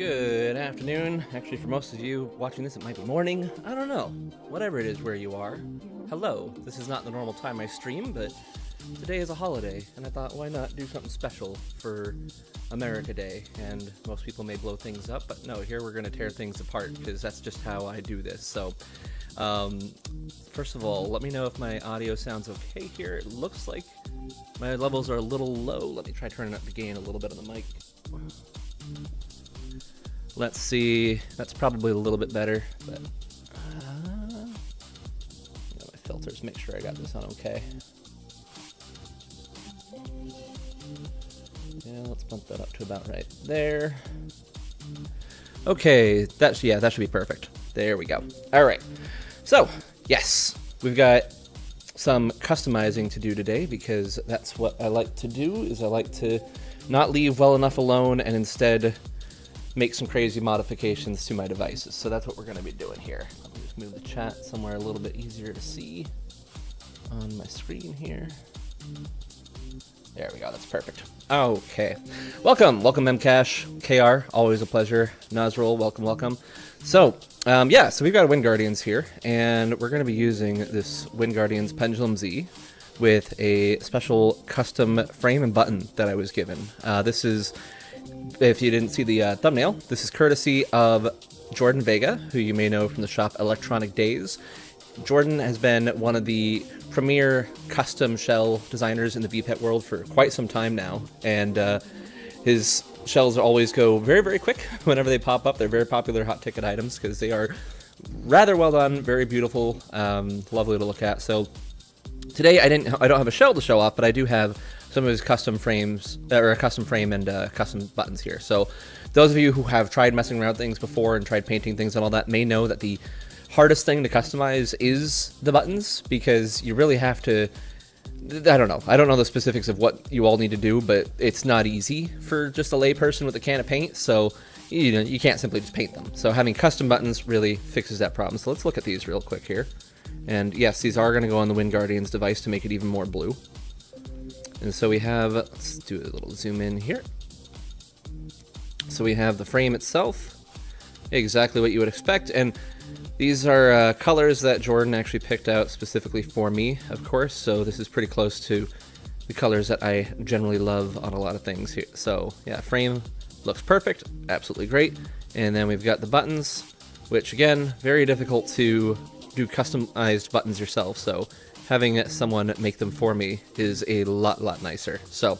Good afternoon. Actually, for most of you watching this, it might be morning. I don't know. Whatever it is where you are. Hello. This is not the normal time I stream, but today is a holiday, and I thought, why not do something special for America Day? And most people may blow things up, but no, here we're going to tear things apart, because that's just how I do this. So, first of all, let me know if my audio sounds okay here. It looks like my levels are a little low. Let me try turning up the gain a little bit on the mic. Let's see. That's probably a little bit better, but my filters. Make sure I got this on okay. Yeah, let's bump that up to about right there. Okay, that should be perfect. There we go. All right. So yes, we've got some customizing to do today because that's what I like to do. Is I like to not leave well enough alone and instead make some crazy modifications to my devices. So that's what we're going to be doing here. Let me just move the chat somewhere a little bit easier to see on my screen here. There we go. That's perfect. Okay. Welcome, Mcash, KR. Always a pleasure. Nazrul, welcome. So, so we've got a Wind Guardians here, and we're going to be using this Wind Guardians Pendulum Z with a special custom frame and button that I was given. This is, if you didn't see the thumbnail, this is courtesy of Jordan Vega, who you may know from the shop Electronic Days. Jordan has been one of the premier custom shell designers in the VPET world for quite some time now, and his shells always go very, very quick whenever they pop up. They're very popular hot ticket items because they are rather well done, very beautiful, lovely to look at. So today I don't have a shell to show off, but I do have some of his custom frames, or a custom frame and custom buttons here. So those of you who have tried messing around with things before and tried painting things and all that may know that the hardest thing to customize is the buttons, because you really have to, I don't know the specifics of what you all need to do, but it's not easy for just a layperson with a can of paint, so you can't simply just paint them. So having custom buttons really fixes that problem. So let's look at these real quick here. And yes, these are going to go on the Wind Guardians device to make it even more blue. And so we have, let's do a little zoom in here. So we have the frame itself, exactly what you would expect, and these are colors that Jordan actually picked out specifically for me, of course, so this is pretty close to the colors that I generally love on a lot of things here. So yeah, frame looks perfect, absolutely great. And then we've got the buttons, which again, very difficult to do customized buttons yourself, so having someone make them for me is a lot nicer. So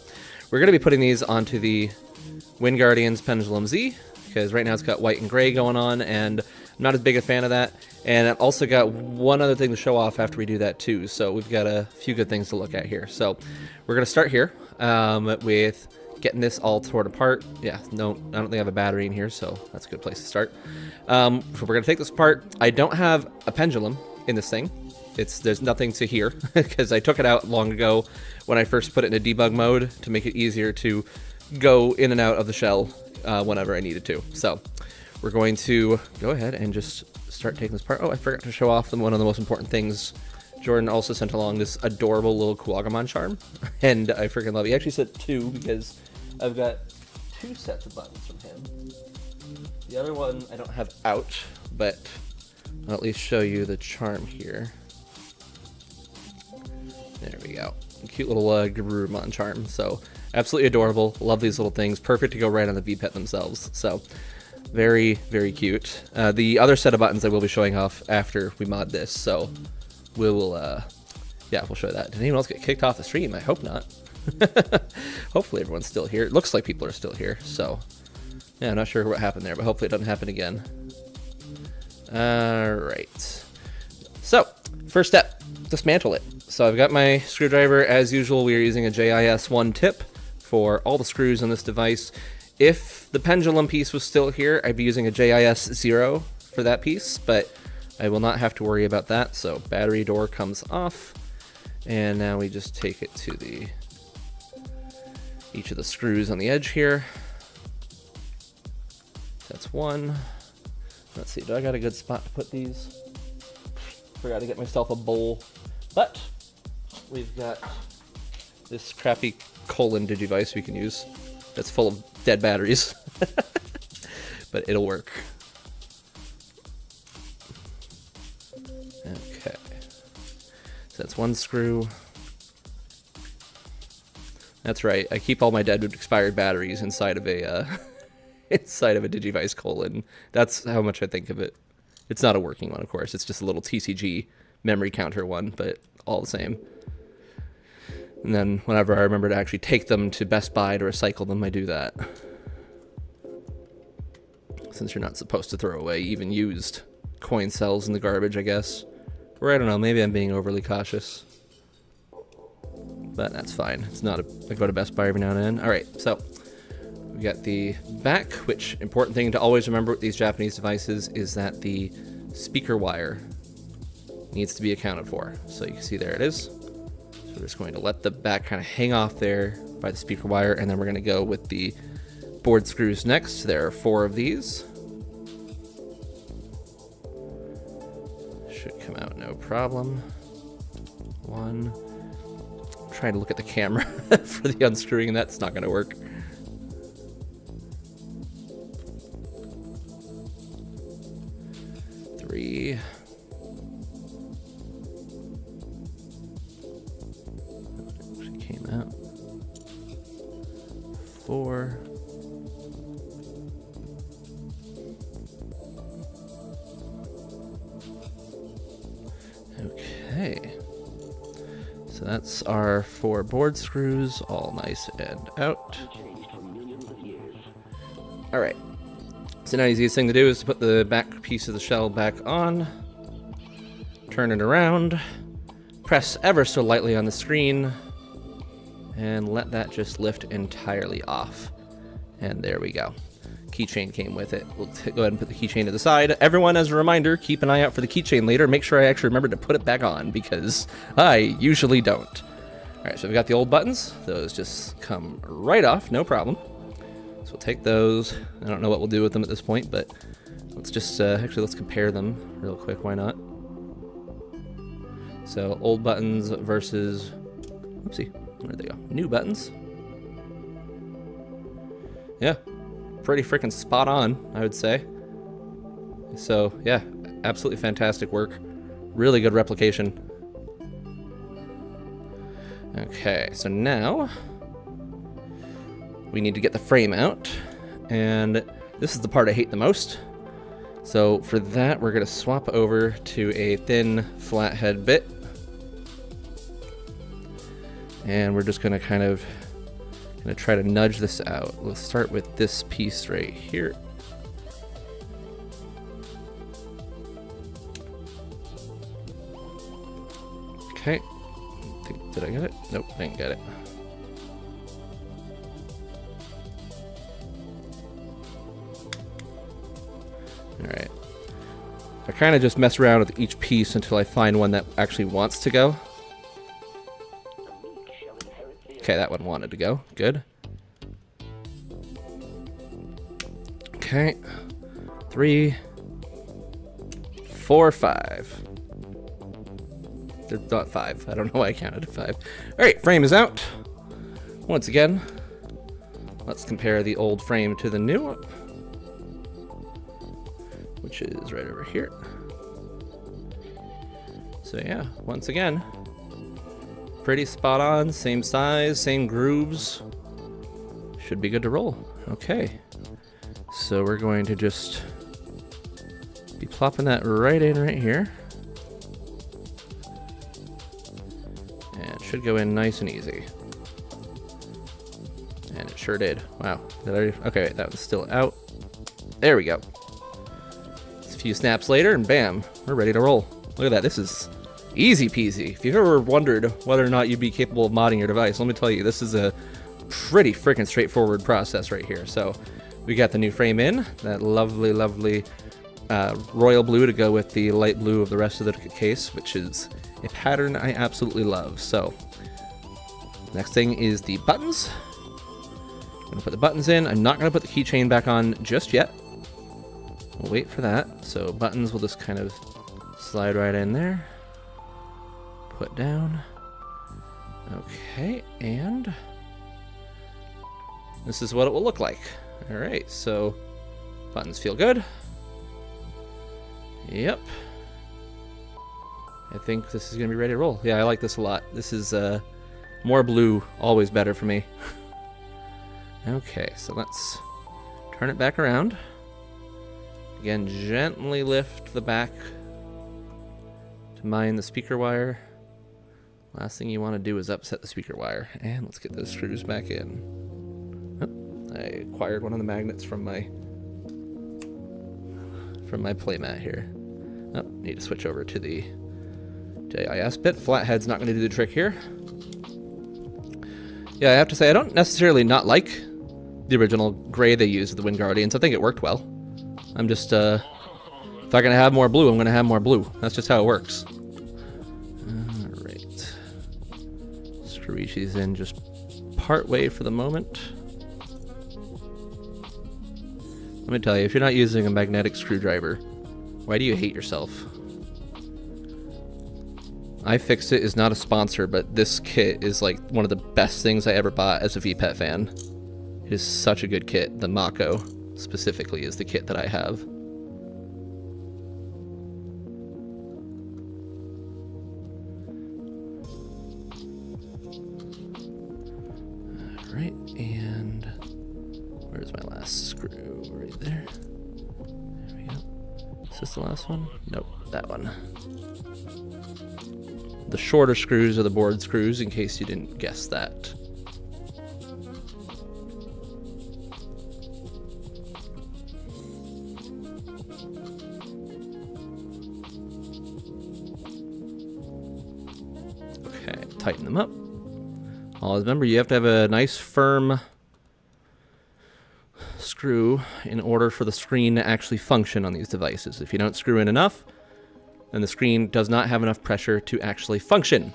we're going to be putting these onto the Wind Guardians Pendulum Z, because right now it's got white and gray going on, and I'm not as big a fan of that. And I've also got one other thing to show off after we do that too, so we've got a few good things to look at here. So we're going to start here with getting this all torn apart. Yeah, no, I don't think I have a battery in here, so that's a good place to start. So we're going to take this apart. I don't have a pendulum in this thing. There's nothing to here, because I took it out long ago when I first put it in a debug mode to make it easier to go in and out of the shell whenever I needed to. So we're going to go ahead and just start taking this apart. Oh, I forgot to show off one of the most important things. Jordan also sent along this adorable little Kuwagamon charm, and I freaking love it. He actually sent two, because I've got two sets of buttons from him. The other one I don't have out, but I'll at least show you the charm here. There we go. Cute little Garurumon charm. So absolutely adorable. Love these little things. Perfect to go right on the VPET themselves. So very, very cute. The other set of buttons I will be showing off after we mod this. So we'll show you that. Did anyone else get kicked off the stream? I hope not. Hopefully everyone's still here. It looks like people are still here. So yeah, I'm not sure what happened there, but hopefully it doesn't happen again. All right. So first step, dismantle it. So I've got my screwdriver. As usual, we are using a JIS1 tip for all the screws on this device. If the pendulum piece was still here, I'd be using a JIS0 for that piece, but I will not have to worry about that. So battery door comes off, and now we just take it to each of the screws on the edge here. That's one. Let's see, do I got a good spot to put these? Forgot to get myself a bowl, but we've got this crappy colon device we can use that's full of dead batteries. but it'll work. Okay. So that's one screw. That's right. I keep all my dead expired batteries inside of a inside of a Digivice colon. That's how much I think of it. It's not a working one, of course. It's just a little TCG memory counter one, but all the same. And then whenever I remember to actually take them to Best Buy to recycle them, I do that. Since you're not supposed to throw away even used coin cells in the garbage, I guess. Or I don't know, maybe I'm being overly cautious. But that's fine. It's not I go to Best Buy every now and then. Alright, so we got the back, which important thing to always remember with these Japanese devices is that the speaker wire needs to be accounted for. So you can see there it is. So we're just going to let the back kind of hang off there by the speaker wire, and then we're going to go with the board screws next. There are 4 of these. Should come out no problem. 1. Trying to look at the camera for the unscrewing, and that's not going to work. 3. Actually came out. 4. Okay. So that's our 4 board screws, all nice and out. Alright. So now the easiest thing to do is to put the back piece of the shell back on, turn it around, press ever so lightly on the screen, and let that just lift entirely off. And there we go. Keychain came with it. We'll go ahead and put the keychain to the side. Everyone, as a reminder, keep an eye out for the keychain later. Make sure I actually remember to put it back on, because I usually don't. Alright, so we've got the old buttons. Those just come right off, no problem. So we'll take those. I don't know what we'll do with them at this point, but let's just, actually let's compare them real quick, why not? So, old buttons versus, oopsie, where'd they go? New buttons. Yeah, pretty freaking spot on, I would say. So, yeah, absolutely fantastic work. Really good replication. Okay, so now we need to get the frame out, and this is the part I hate the most. So for that, we're going to swap over to a thin flathead bit, and we're just going to kind of try to nudge this out. Let's start with this piece right here. Okay, did I get it? Nope, didn't get it. Alright. I kind of just mess around with each piece until I find one that actually wants to go. Okay, that one wanted to go. Good. Okay. 3, 4, 5. They're not 5. I don't know why I counted to 5. Alright, frame is out. Once again, let's compare the old frame to the new one, which is right over here. So yeah, once again, pretty spot on, same size, same grooves. Should be good to roll. Okay, so we're going to just be plopping that right in right here. And it should go in nice and easy. And it sure did. Wow. Okay, that was still out. There we go. A few snaps later, and bam, we're ready to roll. Look at that. This is easy peasy. If you've ever wondered whether or not you'd be capable of modding your device, let me tell you, this is a pretty freaking straightforward process right here. So we got the new frame in, that lovely, lovely royal blue to go with the light blue of the rest of the case, which is a pattern I absolutely love. So next thing is the buttons. I'm gonna put the buttons in. I'm not gonna put the keychain back on just yet. We'll wait for that. So buttons will just kind of slide right in there. Put down. Okay, and this is what it will look like. All right, so Buttons feel good. Yep. I think this is going to be ready to roll. Yeah, I like this a lot. This is more blue, always better for me. Okay, so let's turn it back around. Again, gently lift the back to mine the speaker wire. Last thing you want to do is upset the speaker wire. And let's get those screws back in. Oh, I acquired one of the magnets from my playmat here. Oh, need to switch over to the JIS bit. Flathead's not going to do the trick here. Yeah, I have to say, I don't necessarily not like the original gray they used with the Wind Guardians. I think it worked well. I'm just, if I'm going to have more blue, I'm going to have more blue. That's just how it works. Alright. Screw each of these in just part way for the moment. Let me tell you, if you're not using a magnetic screwdriver, why do you hate yourself? iFixit is not a sponsor, but this kit is like one of the best things I ever bought as a VPET fan. It is such a good kit. The Mako specifically is the kit that I have. Alright, and where's my last screw? Right there. There we go. Is this the last one? Nope, that one. The shorter screws are the board screws, in case you didn't guess that. Okay, tighten them up. Always remember, you have to have a nice firm screw in order for the screen to actually function on these devices. If you don't screw in enough, then the screen does not have enough pressure to actually function.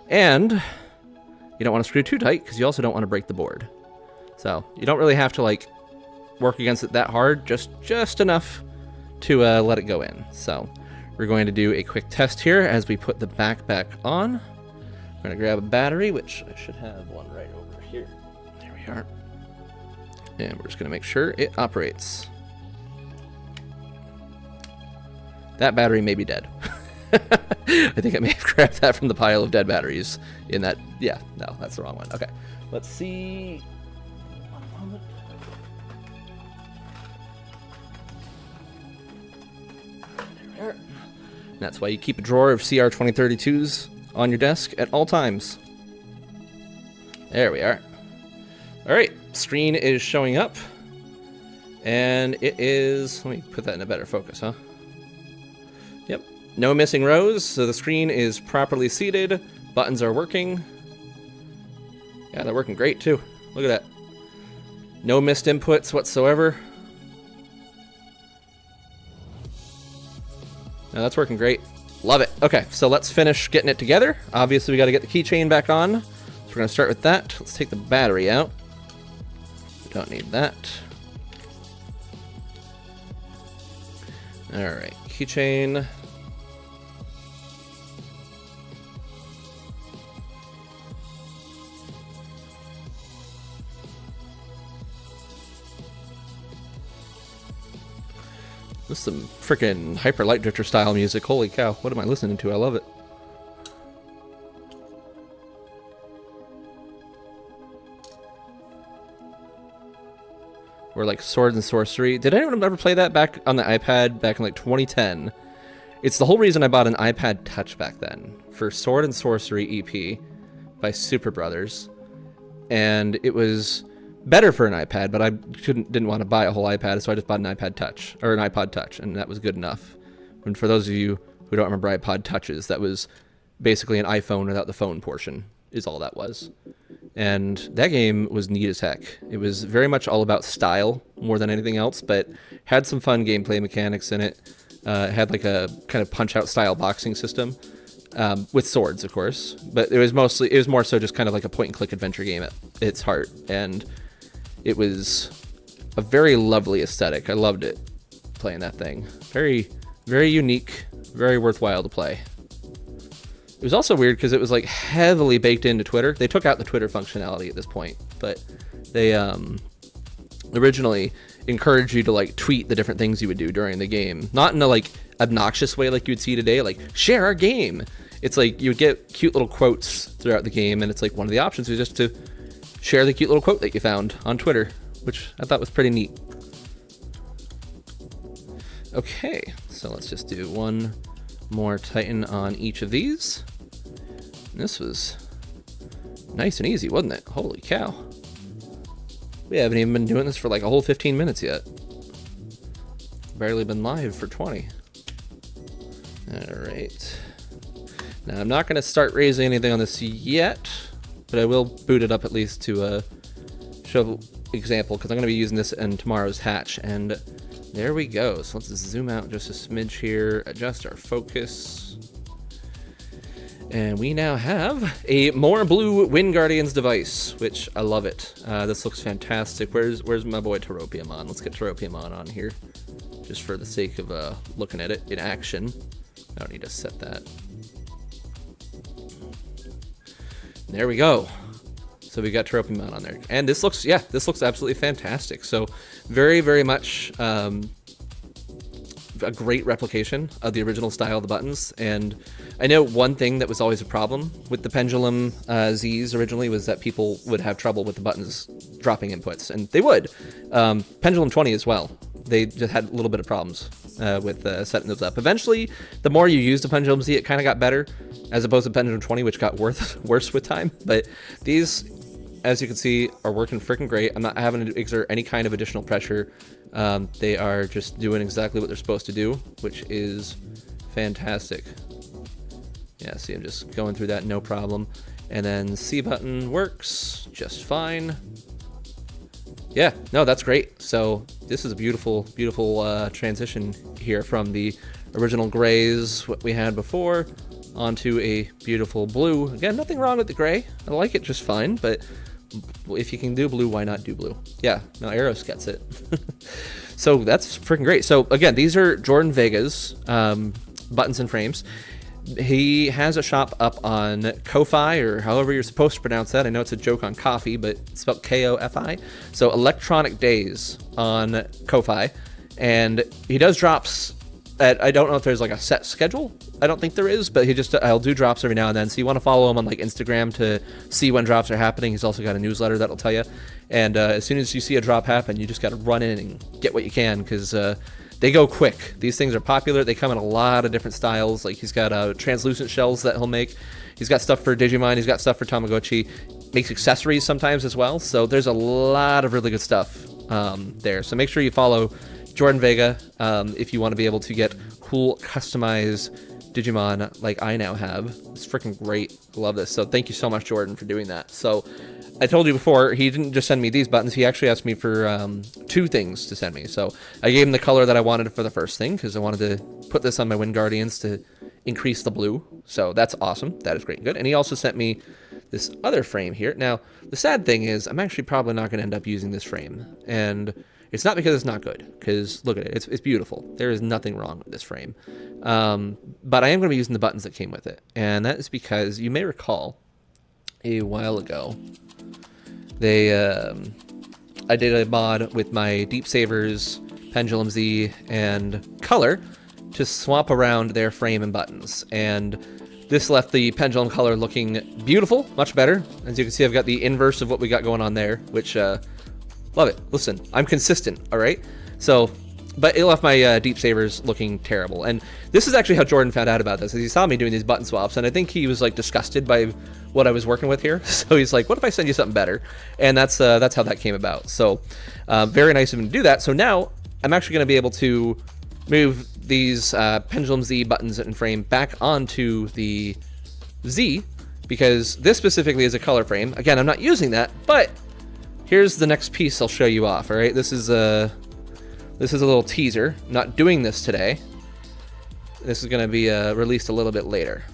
And you don't want to screw too tight because you also don't want to break the board. So you don't really have to like work against it that hard, just enough to let it go in. So we're going to do a quick test here as we put the back on. We're going to grab a battery, which I should have one right over here. There we are. And we're just going to make sure it operates. That battery may be dead. I think I may have grabbed that from the pile of dead batteries in that. Yeah, no, that's the wrong one. Okay, let's see. One moment. There we are. And that's why you keep a drawer of CR 2032s on your desk at all times. There we are. All right, screen is showing up. And it is, let me put that in a better focus, huh? Yep, no missing rows, so the screen is properly seated. Buttons are working. Yeah, they're working great too. Look at that. No missed inputs whatsoever. Now that's working great. Love it. Okay, so let's finish getting it together. Obviously, we got to get the keychain back on. So we're going to start with that. Let's take the battery out. We don't need that. All right, keychain. This is some freaking Hyper Light Drifter style music. Holy cow, what am I listening to? I love it. Or like Sword and Sorcery. Did anyone ever play that back on the iPad back in like 2010? It's the whole reason I bought an iPad Touch back then for Sword and Sorcery EP by Super Brothers. And it was better for an iPad, but I didn't want to buy a whole iPad, so I just bought an iPod Touch, or an iPod Touch, and that was good enough. And for those of you who don't remember iPod Touches, that was basically an iPhone without the phone portion, is all that was. And that game was neat as heck. It was very much all about style more than anything else, but had some fun gameplay mechanics in it. It had like a kind of punch-out style boxing system, with swords, of course. But it was more so just kind of like a point-and-click adventure game at its heart. And it was a very lovely aesthetic. I loved it, playing that thing. Very, very unique, very worthwhile to play. It was also weird because it was like heavily baked into Twitter. They took out the Twitter functionality at this point, but they originally encouraged you to like tweet the different things you would do during the game, not in a like obnoxious way like you would see today, like share our game. It's like you would get cute little quotes throughout the game, and it's like one of the options was just to share the cute little quote that you found on Twitter, which I thought was pretty neat. Okay, so let's just do one more Titan on each of these. This was nice and easy, wasn't it? Holy cow. We haven't even been doing this for like a whole 15 minutes yet. Barely been live for 20. Alright. Now I'm not going to start raising anything on this yet, but I will boot it up at least to show example, because I'm going to be using this in tomorrow's hatch. And there we go. So let's zoom out just a smidge here, adjust our focus. And we now have a more blue Wind Guardians device, which I love it. This looks fantastic. Where's my boy Teropiamon? Let's get Teropiamon on here, just for the sake of looking at it in action. I don't need to set that. There we go. So we got Teropiamon on there, and this looks absolutely fantastic. So very, very much a great replication of the original style of the buttons. And I know one thing that was always a problem with the Pendulum Zs originally was that people would have trouble with the buttons dropping inputs, and they would. Pendulum 20 as well. They just had a little bit of problems with setting those up. Eventually, the more you used the Pendulum Z, it kind of got better, as opposed to Pendulum 20, which got worse with time. But these, as you can see, are working freaking great. I'm not having to exert any kind of additional pressure. They are just doing exactly what they're supposed to do, which is fantastic. Yeah, see, I'm just going through that, no problem. And then C button works just fine. Yeah, no, that's great. So this is a beautiful, beautiful transition here from the original grays, what we had before, onto a beautiful blue. Again, nothing wrong with the gray. I like it just fine, but if you can do blue, why not do blue? Yeah, no, Eros gets it. So that's freaking great. So again, these are Jordan Vega's buttons and frames. He has a shop up on Ko-Fi, or however you're supposed to pronounce that. I know it's a joke on coffee, but it's spelled K-O-F-I. So Electronic Days on Ko-Fi. And he does drops at, I don't know if there's like a set schedule. I don't think there is, but I'll do drops every now and then. So you want to follow him on like Instagram to see when drops are happening. He's also got a newsletter that'll tell you. And as soon as you see a drop happen, you just got to run in and get what you can, because they go quick. These things are popular. They come in a lot of different styles. Like he's got translucent shells that he'll make. He's got stuff for Digimon. He's got stuff for Tamagotchi. Makes accessories sometimes as well. So there's a lot of really good stuff there. So make sure you follow Jordan Vega if you want to be able to get cool customized Digimon like I now have. It's freaking great. Love this. So thank you so much, Jordan, for doing that. So I told you before, he didn't just send me these buttons. He actually asked me for 2 things to send me. So I gave him the color that I wanted for the first thing, because I wanted to put this on my Wind Guardians to increase the blue. So that's awesome. That is great and good. And he also sent me this other frame here. Now, the sad thing is I'm actually probably not going to end up using this frame. And it's not because it's not good, because look at it. It's beautiful. There is nothing wrong with this frame. But I am going to be using the buttons that came with it. And that is because you may recall a while ago, I did a mod with my Deep Savers, Pendulum Z, and Color to swap around their frame and buttons. And this left the Pendulum Color looking beautiful, much better. As you can see, I've got the inverse of what we got going on there, which, love it. Listen, I'm consistent, all right? So, but it left my Deep Savers looking terrible. And this is actually how Jordan found out about this, is he saw me doing these button swaps, and I think he was like disgusted by what I was working with here. So he's like, what if I send you something better? And that's how that came about. So very nice of him to do that. So now I'm actually going to be able to move these Pendulum Z buttons and frame back onto the Z, because this specifically is a color frame. Again, I'm not using that, but here's the next piece I'll show you off. All right, this is a little teaser. I'm not doing this today. This is going to be released a little bit later.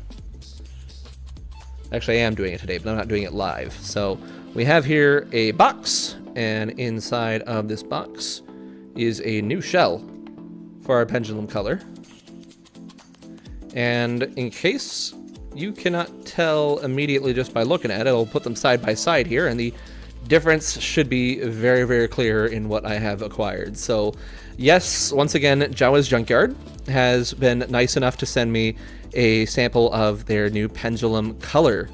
Actually, I am doing it today, but I'm not doing it live. So we have here a box, and inside of this box is a new shell for our Pendulum Color. And in case you cannot tell immediately just by looking at it, I'll put them side by side here, and the difference should be very, very clear in what I have acquired. So yes, once again, Jawa's Junkyard has been nice enough to send me a sample of their new Pendulum Color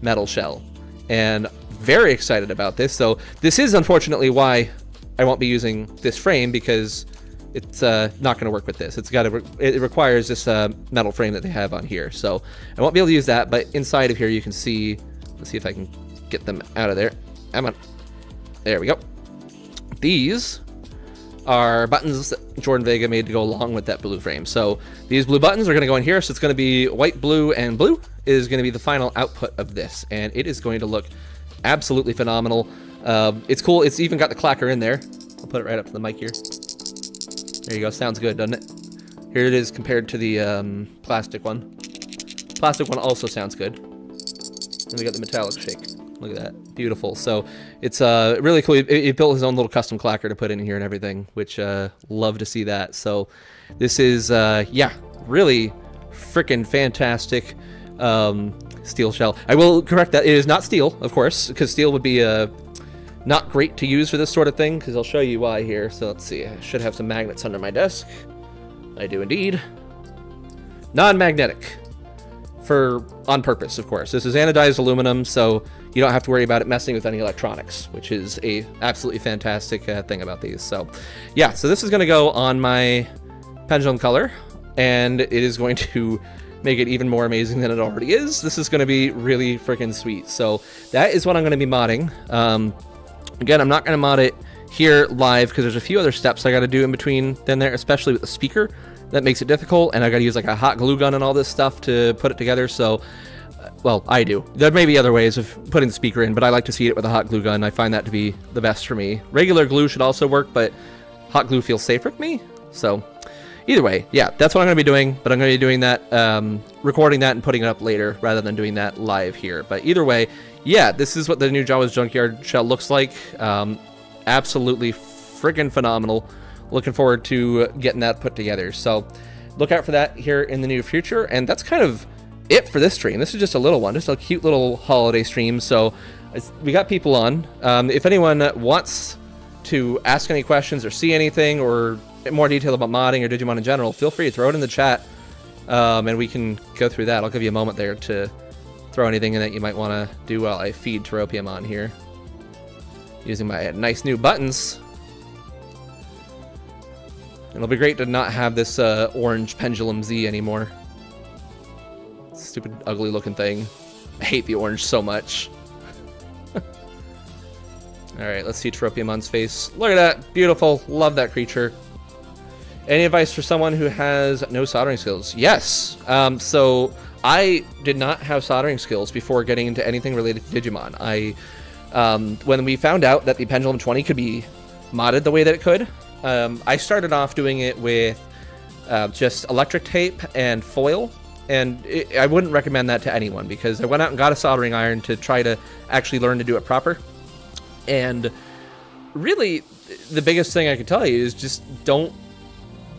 metal shell, and very excited about this. So this is unfortunately why I won't be using this frame, because it's not going to work with this. It requires this metal frame that they have on here, so I won't be able to use that. But inside of here you can see, let's see if I can get them out of there. Come on, there we go. These are buttons that Jordan Vega made to go along with that blue frame. So these blue buttons are going to go in here, so it's going to be white, blue, and blue is going to be the final output of this, and it is going to look absolutely phenomenal. It's cool. It's even got the clacker in there. I'll put it right up to the mic here. There you go. Sounds good, doesn't it? Here it is compared to the plastic one. Plastic one also sounds good. And we got the metallic shake. Look at that. Beautiful. So it's really cool. He built his own little custom clacker to put in here and everything, which love to see that. So this is, yeah, really freaking fantastic steel shell. I will correct that. It is not steel, of course, because steel would be not great to use for this sort of thing, because I'll show you why here. So let's see. I should have some magnets under my desk. I do indeed. Non-magnetic. On purpose, of course. This is anodized aluminum, so you don't have to worry about it messing with any electronics, which is a absolutely fantastic thing about these. So yeah, so this is going to go on my Pendulum Color, and it is going to make it even more amazing than it already is. This is going to be really freaking sweet. So that is what I'm going to be modding. Again, I'm not going to mod it here live because there's a few other steps I got to do in between then there, especially with the speaker. That makes it difficult, and I gotta use like a hot glue gun and all this stuff to put it together. So, well, I do. There may be other ways of putting the speaker in, but I like to see it with a hot glue gun. I find that to be the best for me. Regular glue should also work, but hot glue feels safer to me. So, either way, yeah, that's what I'm gonna be doing. But I'm gonna be doing that, recording that and putting it up later rather than doing that live here. But either way, yeah, this is what the new Jawa's Junkyard shell looks like. Absolutely friggin' phenomenal. Looking forward to getting that put together. So look out for that here in the near future. And that's kind of it for this stream. This is just a little one, just a cute little holiday stream. So we got people on. If anyone wants to ask any questions or see anything or more detail about modding or Digimon in general, feel free to throw it in the chat, and we can go through that. I'll give you a moment there to throw anything in that you might want to do while I feed Teropium on here using my nice new buttons. It'll be great to not have this orange Pendulum Z anymore. Stupid, ugly looking thing. I hate the orange so much. Alright, let's see Teropiumon's face. Look at that. Beautiful. Love that creature. Any advice for someone who has no soldering skills? Yes. So I did not have soldering skills before getting into anything related to Digimon. When we found out that the Pendulum 20 could be modded the way that it could, I started off doing it with just electric tape and foil, and I wouldn't recommend that to anyone because I went out and got a soldering iron to try to actually learn to do it proper. And really, the biggest thing I can tell you is just don't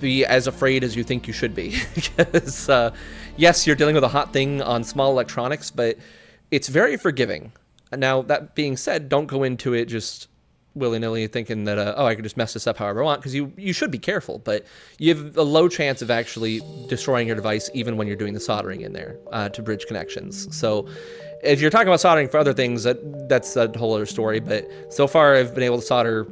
be as afraid as you think you should be. Because, yes, you're dealing with a hot thing on small electronics, but it's very forgiving. Now, that being said, don't go into it just willy-nilly thinking that, oh, I can just mess this up however I want, because you should be careful, but you have a low chance of actually destroying your device even when you're doing the soldering in there to bridge connections. So if you're talking about soldering for other things, that's a whole other story, but so far I've been able to solder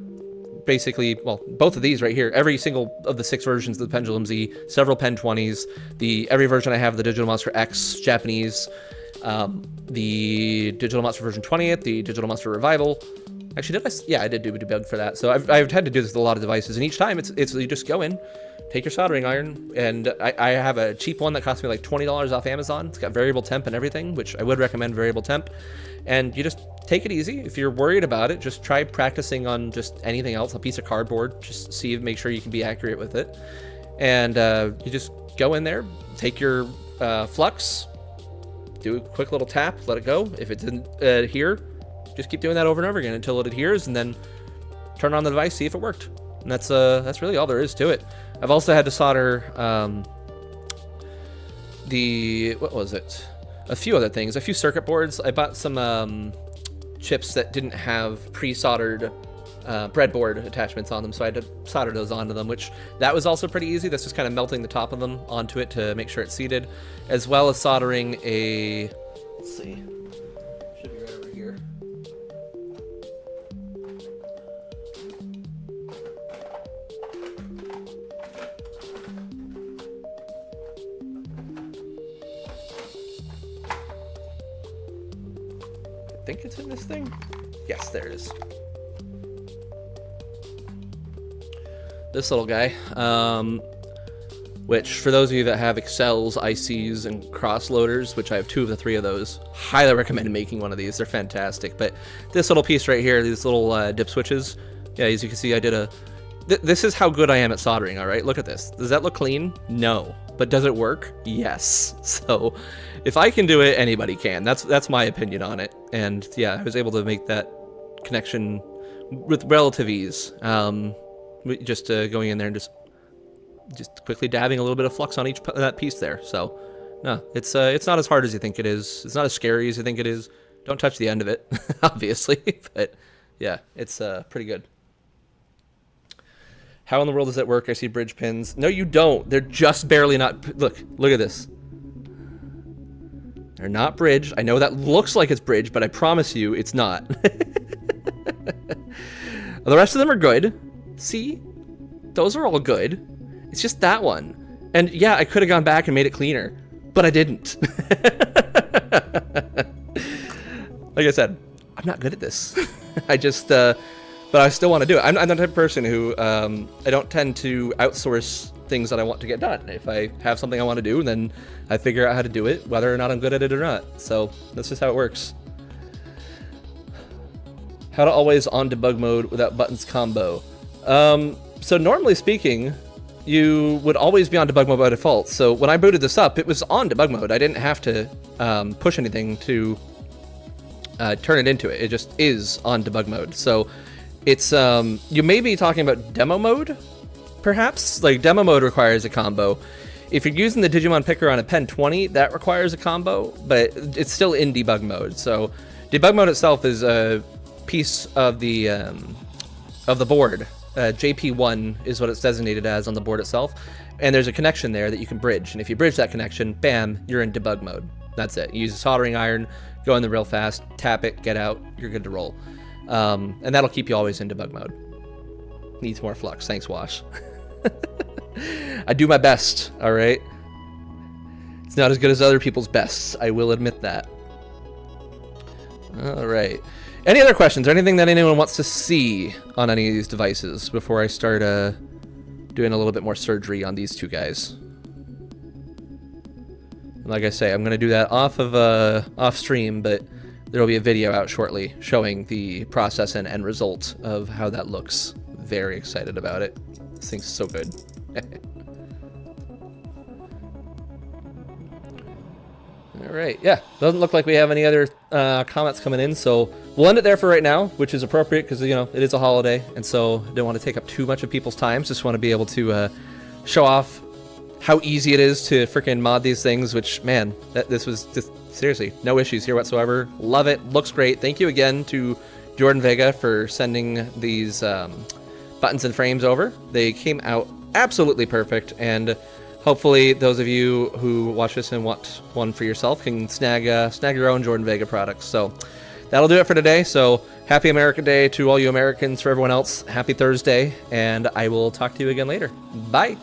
basically, well, both of these right here, every single of the 6 versions of the Pendulum Z, several Pen 20s, every version I have of the Digital Monster X Japanese, the Digital Monster version 20th, the Digital Monster Revival. Actually, yeah, I did do a debug for that. So I've had to do this with a lot of devices, and each time it's you just go in, take your soldering iron, and I have a cheap one that cost me like $20 off Amazon. It's got variable temp and everything, which I would recommend variable temp. And you just take it easy. If you're worried about it, just try practicing on just anything else, a piece of cardboard, just make sure you can be accurate with it. And you just go in there, take your flux, do a quick little tap, let it go. If it didn't adhere, just keep doing that over and over again until it adheres, and then turn on the device, see if it worked. And that's really all there is to it. I've also had to solder what was it? A few other things, a few circuit boards. I bought some chips that didn't have pre-soldered breadboard attachments on them, so I had to solder those onto them, which that was also pretty easy. That's just kind of melting the top of them onto it to make sure it's seated, as well as soldering a, let's see, should be right over here. I think it's in this thing. Yes, there it is. This little guy, which for those of you that have Excels, ICs, and cross loaders, which I have 2 of the 3 of those, highly recommend making one of these. They're fantastic. But this little piece right here, these little dip switches, yeah, as you can see, I did a... This is how good I am at soldering, all right? Look at this. Does that look clean? No. But does it work? Yes. So if I can do it, anybody can. That's my opinion on it. And yeah, I was able to make that connection with relative ease. Just going in there and just quickly dabbing a little bit of flux on each that piece there. So no, it's not as hard as you think it is. It's not as scary as you think it is. Don't touch the end of it, obviously. But yeah, it's pretty good. How in the world does that work? I see bridge pins. No, you don't. They're just barely not. Look at this. They're not bridged. I know that looks like it's bridged, but I promise you it's not. The rest of them are good. See? Those are all good. It's just that one. And yeah, I could have gone back and made it cleaner, but I didn't. Like I said, I'm not good at this. I just, but I still want to do it. I'm the type of person who, I don't tend to outsource things that I want to get done. If I have something I want to do, then I figure out how to do it, whether or not I'm good at it or not. So that's just how it works. How to always on debug mode without buttons combo. So normally speaking, you would always be on debug mode by default. So when I booted this up, it was on debug mode. I didn't have to push anything to turn it into it. It just is on debug mode. So it's, you may be talking about demo mode, perhaps? Like demo mode requires a combo. If you're using the Digimon Picker on a Pen 20, that requires a combo, but it's still in debug mode. So debug mode itself is a piece of the board. JP1 is what it's designated as on the board itself, and there's a connection there that you can bridge, and if you bridge that connection, bam, you're in debug mode. That's it. You use a soldering iron, go in there real fast, tap it, get out, you're good to roll. And that'll keep you always in debug mode. Needs more flux. Thanks, Wash. I do my best, all right? It's not as good as other people's bests, I will admit that. All right. Any other questions or anything that anyone wants to see on any of these devices before I start doing a little bit more surgery on these two guys? Like I say, I'm going to do that off stream, but there will be a video out shortly showing the process and end result of how that looks. Very excited about it. This thing's so good. All right, yeah, doesn't look like we have any other comments coming in, so we'll end it there for right now, which is appropriate because, you know, it is a holiday, and so I don't want to take up too much of people's time. Just want to be able to show off how easy it is to freaking mod these things, which, man, this was just, seriously, no issues here whatsoever. Love it, looks great. Thank you again to Jordan Vega for sending these buttons and frames over. They came out absolutely perfect, and hopefully those of you who watch this and want one for yourself can snag your own Jordan Vega products. So that'll do it for today. So happy America Day to all you Americans. For everyone else, happy Thursday, and I will talk to you again later. Bye.